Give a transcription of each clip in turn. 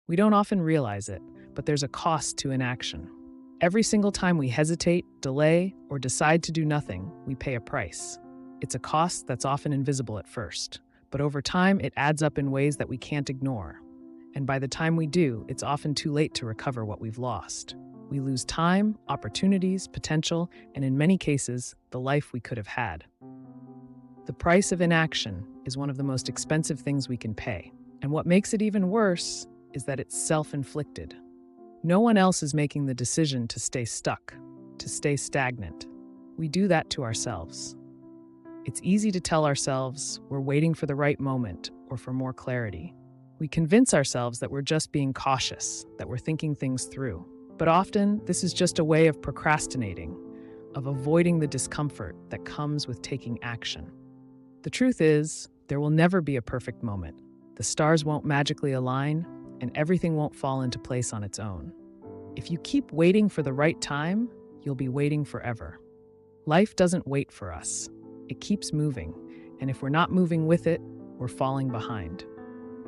We don't often realize it, but there's a cost to inaction. Every single time we hesitate, delay, or decide to do nothing, we pay a price. It's a cost that's often invisible at first, but over time it adds up in ways that we can't ignore. And by the time we do, it's often too late to recover what we've lost. We lose time, opportunities, potential, and in many cases, the life we could have had. The price of inaction is one of the most expensive things we can pay. And what makes it even worse is that it's self-inflicted. No one else is making the decision to stay stuck, to stay stagnant. We do that to ourselves. It's easy to tell ourselves we're waiting for the right moment or for more clarity. We convince ourselves that we're just being cautious, that we're thinking things through. But often, this is just a way of procrastinating, of avoiding the discomfort that comes with taking action. The truth is, there will never be a perfect moment. The stars won't magically align, and everything won't fall into place on its own. If you keep waiting for the right time, you'll be waiting forever. Life doesn't wait for us. It keeps moving, and if we're not moving with it, we're falling behind.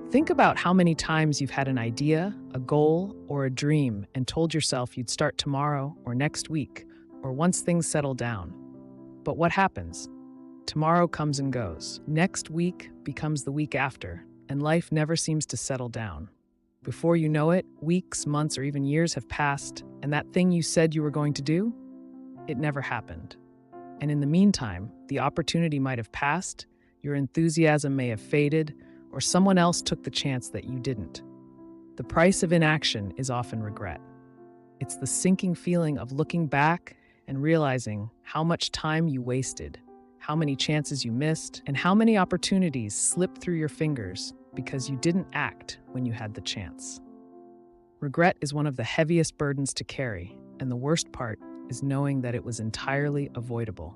Think about how many times you've had an idea, a goal, or a dream and told yourself you'd start tomorrow or next week, or once things settle down. But what happens? Tomorrow comes and goes. Next week becomes the week after, and life never seems to settle down. Before you know it, weeks, months, or even years have passed, and that thing you said you were going to do, it never happened. And in the meantime, the opportunity might have passed, your enthusiasm may have faded, or someone else took the chance that you didn't. The price of inaction is often regret. It's the sinking feeling of looking back and realizing how much time you wasted, how many chances you missed, and how many opportunities slipped through your fingers because you didn't act when you had the chance. Regret is one of the heaviest burdens to carry, and the worst part is knowing that it was entirely avoidable.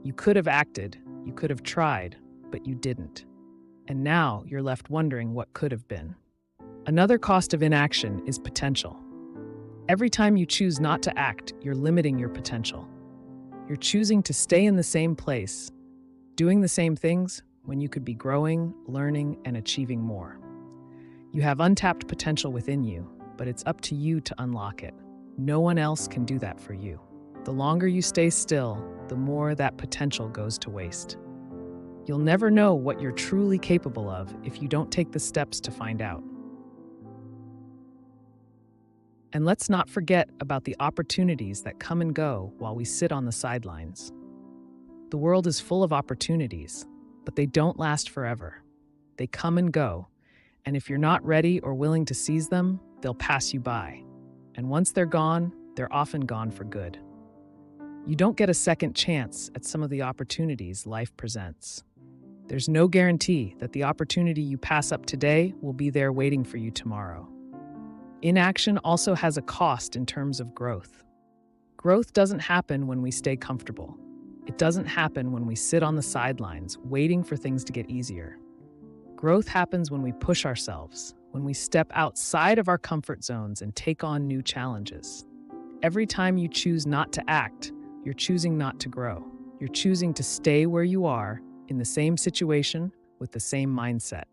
You could have acted, you could have tried, but you didn't. And now you're left wondering what could have been. Another cost of inaction is potential. Every time you choose not to act, you're limiting your potential. You're choosing to stay in the same place, doing the same things when you could be growing, learning, and achieving more. You have untapped potential within you, but it's up to you to unlock it. No one else can do that for you. The longer you stay still, the more that potential goes to waste. You'll never know what you're truly capable of if you don't take the steps to find out. And let's not forget about the opportunities that come and go while we sit on the sidelines. The world is full of opportunities, but they don't last forever. They come and go, and if you're not ready or willing to seize them, they'll pass you by. And once they're gone, they're often gone for good. You don't get a second chance at some of the opportunities life presents. There's no guarantee that the opportunity you pass up today will be there waiting for you tomorrow. Inaction also has a cost in terms of growth. Growth doesn't happen when we stay comfortable. It doesn't happen when we sit on the sidelines waiting for things to get easier. Growth happens when we push ourselves, when we step outside of our comfort zones and take on new challenges. Every time you choose not to act, you're choosing not to grow. You're choosing to stay where you are, in the same situation, with the same mindset.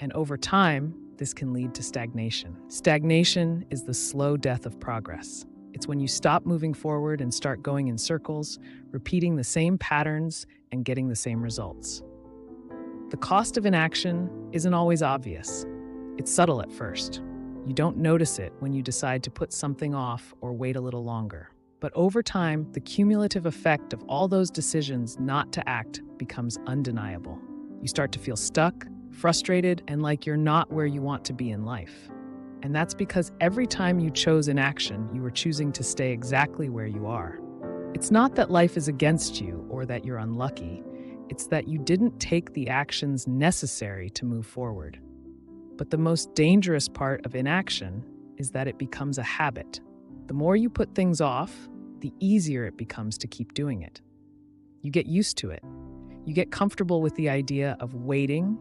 And over time, this can lead to stagnation. Stagnation is the slow death of progress. It's when you stop moving forward and start going in circles, repeating the same patterns and getting the same results. The cost of inaction isn't always obvious. It's subtle at first. You don't notice it when you decide to put something off or wait a little longer. But over time, the cumulative effect of all those decisions not to act becomes undeniable. You start to feel stuck, frustrated, and like you're not where you want to be in life. And that's because every time you chose inaction, you were choosing to stay exactly where you are. It's not that life is against you or that you're unlucky. It's that you didn't take the actions necessary to move forward. But the most dangerous part of inaction is that it becomes a habit. The more you put things off, the easier it becomes to keep doing it. You get used to it. You get comfortable with the idea of waiting,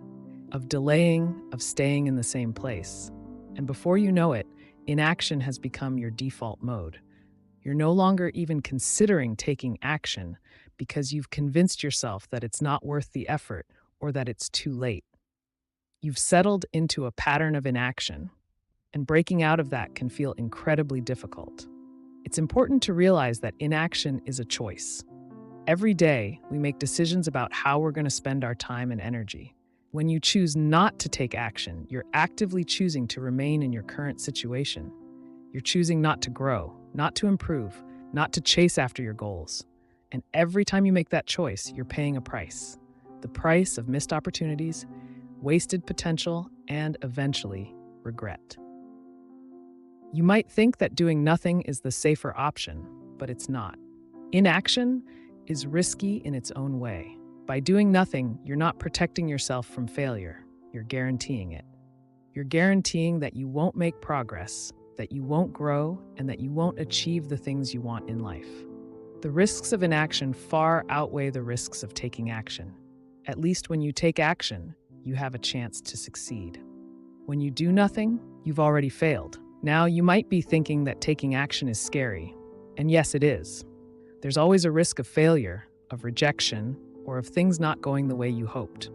of delaying, of staying in the same place. And before you know it, inaction has become your default mode. You're no longer even considering taking action because you've convinced yourself that it's not worth the effort or that it's too late. You've settled into a pattern of inaction, and breaking out of that can feel incredibly difficult. It's important to realize that inaction is a choice. Every day, we make decisions about how we're going to spend our time and energy. When you choose not to take action, you're actively choosing to remain in your current situation. You're choosing not to grow, not to improve, not to chase after your goals. And every time you make that choice, you're paying a price. The price of missed opportunities, wasted potential, and eventually, regret. You might think that doing nothing is the safer option, but it's not. Inaction is risky in its own way. By doing nothing, you're not protecting yourself from failure. You're guaranteeing it. You're guaranteeing that you won't make progress, that you won't grow, and that you won't achieve the things you want in life. The risks of inaction far outweigh the risks of taking action. At least when you take action, you have a chance to succeed. When you do nothing, you've already failed. Now, you might be thinking that taking action is scary. And yes, it is. There's always a risk of failure, of rejection, or of things not going the way you hoped.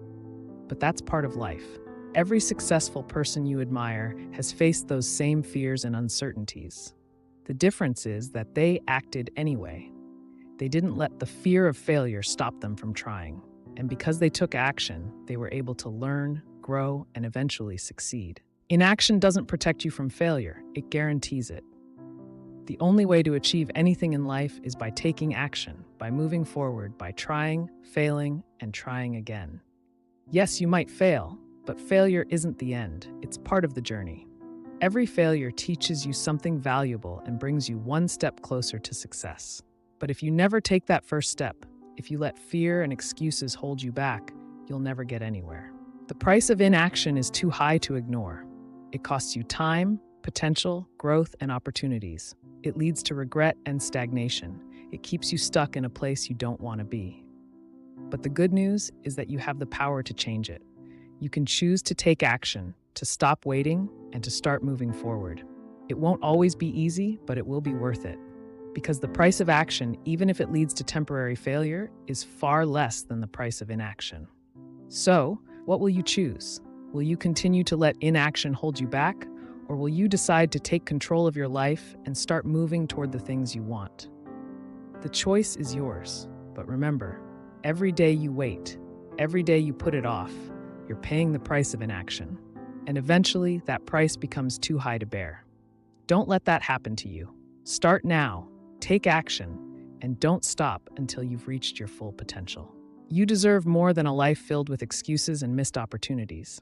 But that's part of life. Every successful person you admire has faced those same fears and uncertainties. The difference is that they acted anyway. They didn't let the fear of failure stop them from trying. And because they took action, they were able to learn, grow, and eventually succeed. Inaction doesn't protect you from failure, it guarantees it. The only way to achieve anything in life is by taking action, by moving forward, by trying, failing, and trying again. Yes, you might fail, but failure isn't the end. It's part of the journey. Every failure teaches you something valuable and brings you one step closer to success. But if you never take that first step, if you let fear and excuses hold you back, you'll never get anywhere. The price of inaction is too high to ignore. It costs you time, potential, growth, and opportunities. It leads to regret and stagnation. It keeps you stuck in a place you don't want to be. But the good news is that you have the power to change it. You can choose to take action, to stop waiting, and to start moving forward. It won't always be easy, but it will be worth it. Because the price of action, even if it leads to temporary failure, is far less than the price of inaction. So, what will you choose? Will you continue to let inaction hold you back? Or will you decide to take control of your life and start moving toward the things you want? The choice is yours. But remember, every day you wait, every day you put it off, you're paying the price of inaction. And eventually, that price becomes too high to bear. Don't let that happen to you. Start now, take action, and don't stop until you've reached your full potential. You deserve more than a life filled with excuses and missed opportunities.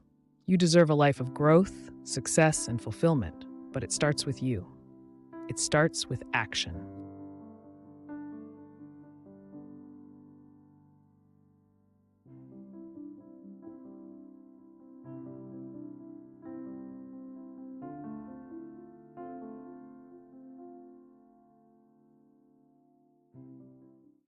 You deserve a life of growth, success, and fulfillment, but it starts with you. It starts with action.